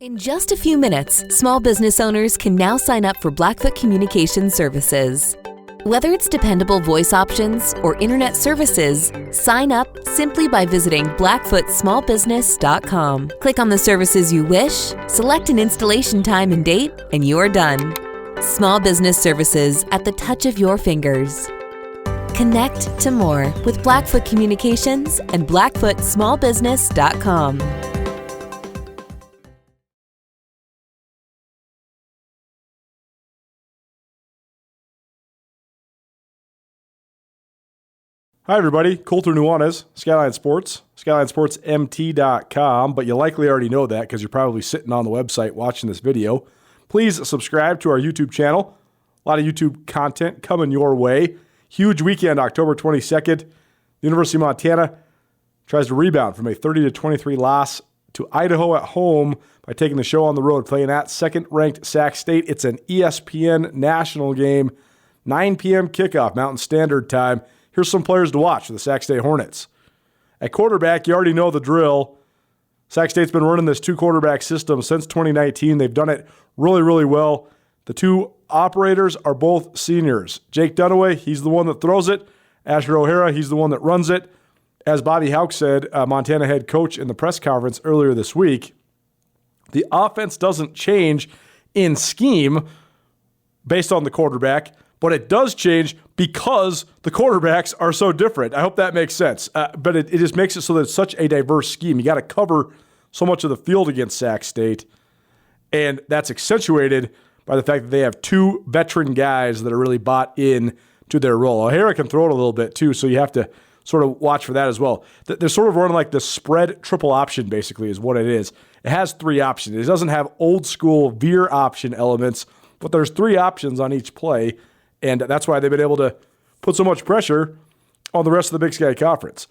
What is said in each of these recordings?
In just a few minutes, small business owners can now sign up for Blackfoot Communication Services. Whether it's dependable voice options or internet services, sign up simply by visiting blackfootsmallbusiness.com. Click on the services you wish, select an installation time and date, and you're done. Small business services at the touch of your fingers. Connect to more with Blackfoot Communications and blackfootsmallbusiness.com. Hi, everybody. Colter Nuanez, Skyline Sports, SkylineSportsMT.com, but you likely already know that because you're probably sitting on the website watching this video. Please subscribe to our YouTube channel. A lot of YouTube content coming your way. Huge weekend, October 22nd. The University of Montana tries to rebound from a 30-23 loss to Idaho at home by taking the show on the road, playing at second-ranked Sac State. It's an ESPN national game, 9 p.m. kickoff, Mountain Standard Time. Here's some players to watch for the Sac State Hornets. At quarterback, you already know the drill. Sac State's been running this two-quarterback system since 2019. They've done it really, really well. The two operators are both seniors. Jake Dunnaway, he's the one that throws it. Asher O'Hara, he's the one that runs it. As Bobby Houck said, Montana head coach in the press conference earlier this week, the offense doesn't change in scheme based on the quarterback, but it does change because the quarterbacks are so different. I hope that makes sense. But it just makes it so that it's such a diverse scheme. You got to cover so much of the field against Sac State, and that's accentuated by the fact that they have two veteran guys that are really bought in to their role. O'Hara can throw it a little bit too, so you have to sort of watch for that as well. They're sort of running like the spread triple option, basically, is what it is. It has three options. It doesn't have old school veer option elements, but there's three options on each play. And that's why they've been able to put so much pressure on the rest of the Big Sky Conference.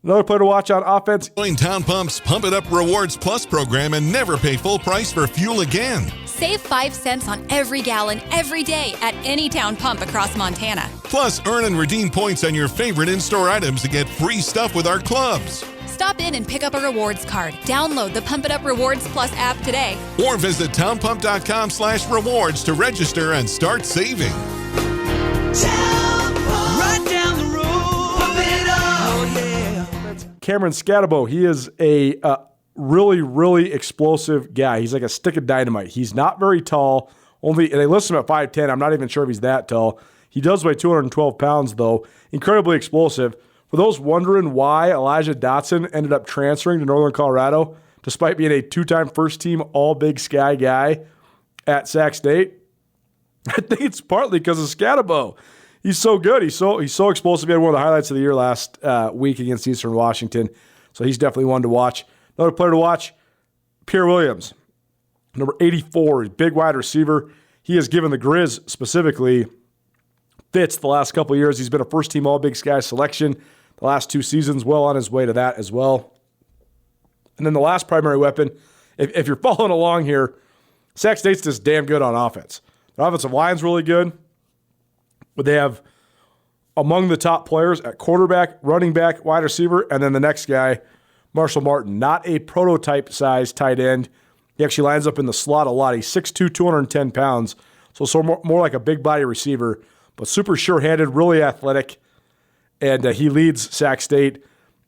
Another player to watch on offense. Join Town Pump's Pump It Up Rewards Plus program and never pay full price for fuel again. Save 5 cents on every gallon every day at any Town Pump across Montana. Plus, earn and redeem points on your favorite in-store items to get free stuff with our clubs. Stop in and pick up a rewards card. Download the Pump It Up Rewards Plus app today. Or visit townpump.com/rewards to register and start saving. Right down the road, pump it up, oh yeah. That's Cameron Scatabo. He is a really, really explosive guy. He's like a stick of dynamite. He's not very tall. They list him at 5'10". I'm not even sure if he's that tall. He does weigh 212 pounds, though. Incredibly explosive. For those wondering why Elijah Dotson ended up transferring to Northern Colorado, despite being a two-time first-team All-Big Sky guy at Sac State, I think it's partly because of Scatabo. He's so good. He's so explosive. He had one of the highlights of the year last week against Eastern Washington. So he's definitely one to watch. Another player to watch, Pierre Williams, number 84, big wide receiver. He has given the Grizz specifically fits the last couple of years. He's been a first-team All-Big Sky selection the last 2 seasons, well on his way to that as well. And then the last primary weapon, if you're following along here, Sac State's just damn good on offense. The offensive line's really good, but they have among the top players at quarterback, running back, wide receiver, and then the next guy, Marshall Martin. Not a prototype-sized tight end. He actually lines up in the slot a lot. He's 6'2", 210 pounds, so more like a big body receiver, but super sure-handed, really athletic, and he leads Sac State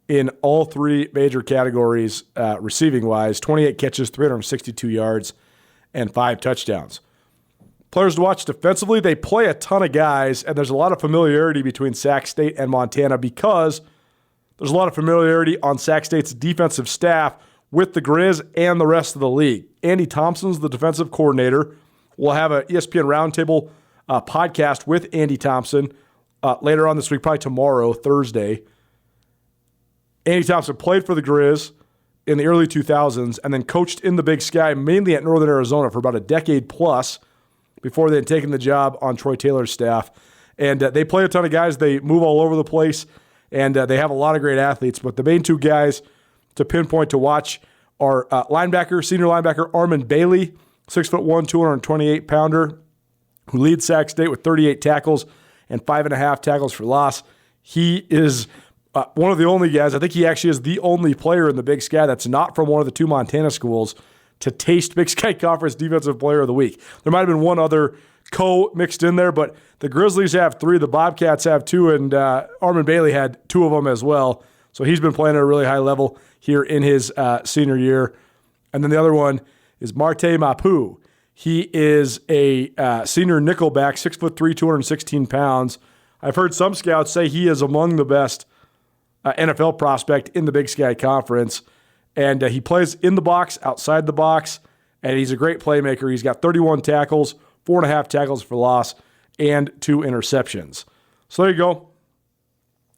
in all 3 major categories receiving-wise, 28 catches, 362 yards, and 5 touchdowns. Players to watch defensively, they play a ton of guys, and there's a lot of familiarity between Sac State and Montana because there's a lot of familiarity on Sac State's defensive staff with the Grizz and the rest of the league. Andy Thompson's the defensive coordinator. We'll have an ESPN Roundtable podcast with Andy Thompson later on this week, probably tomorrow, Thursday. Andy Thompson played for the Grizz in the early 2000s and then coached in the Big Sky, mainly at Northern Arizona, for about a decade plus before they had taken the job on Troy Taylor's staff. And they play a ton of guys. They move all over the place, and they have a lot of great athletes. But the main 2 guys to pinpoint to watch are senior linebacker Armand Bailey, 6'1", 228-pounder, who leads Sac State with 38 tackles and 5.5 tackles for loss. He is one of the only guys, I think he actually is the only player in the Big Sky that's not from one of the 2 Montana schools to taste Big Sky Conference Defensive Player of the Week. There might have been one other mixed in there, but the Grizzlies have 3, the Bobcats have 2, and Armand Bailey had 2 of them as well. So he's been playing at a really high level here in his senior year. And then the other one is Marte Mapu. He is a senior nickelback, 6'3", 216 pounds. I've heard some scouts say he is among the best NFL prospect in the Big Sky Conference. And he plays in the box, outside the box, and he's a great playmaker. He's got 31 tackles, 4.5 tackles for loss, and 2 interceptions. So there you go.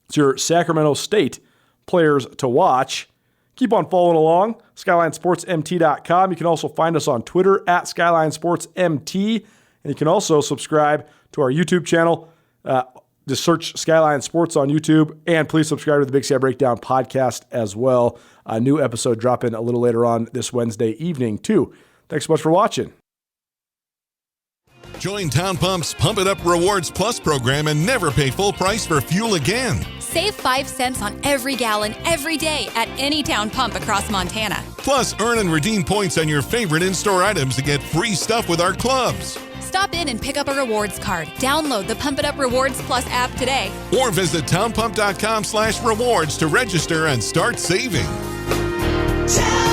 It's your Sacramento State players to watch. Keep on following along, SkylineSportsMT.com. You can also find us on Twitter at SkylineSportsMT, and you can also subscribe to our YouTube channel. Just search Skyline Sports on YouTube, and please subscribe to the Big Sky Breakdown podcast as well. A new episode dropping a little later on this Wednesday evening, too. Thanks so much for watching. Join Town Pump's Pump It Up Rewards Plus program and never pay full price for fuel again. Save 5 cents on every gallon every day at any town pump across Montana. Plus, earn and redeem points on your favorite in-store items to get free stuff with our clubs. Stop in and pick up a rewards card. Download the Pump It Up Rewards Plus app today. Or visit townpump.com/rewards to register and start saving. Town